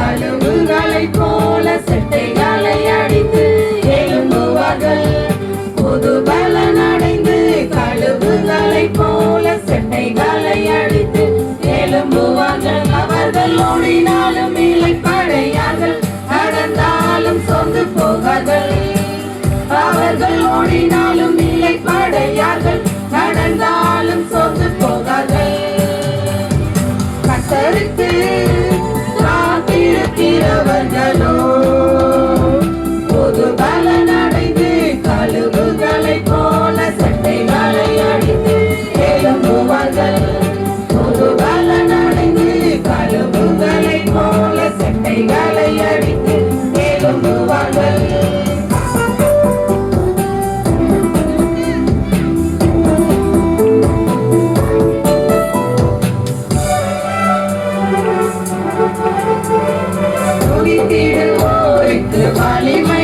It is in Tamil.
கழுகுகளைப் போல செட்டைகளை அடித்து எழும்புவார்கள். புது பலன் அடைந்து கழுகுகளைப் போல செட்டைகளை அடித்து எழும்புவார்கள். அவர்கள் ஓடினாலும் இளைப்படையார்கள், நடந்தாலும் சோர்ந்து போகார்கள். அவர்கள் ஓடினாலும் இளைப்படையார்கள், நடந்தாலும் சோர்ந்து போகார்கள். கர்த்தருக்கு காத்திருக்கிறவர்களோ புது பலன் அடைந்து கழுகுகளைப் போல செட்டைகளை அடித்து எழும்புவார்கள். புது பலன் அடைந்து கழுகுகளைப் போல செட்டைகளை அடித்து எழும்புவார்கள். துதித்திடுவோருக்கு வலிமை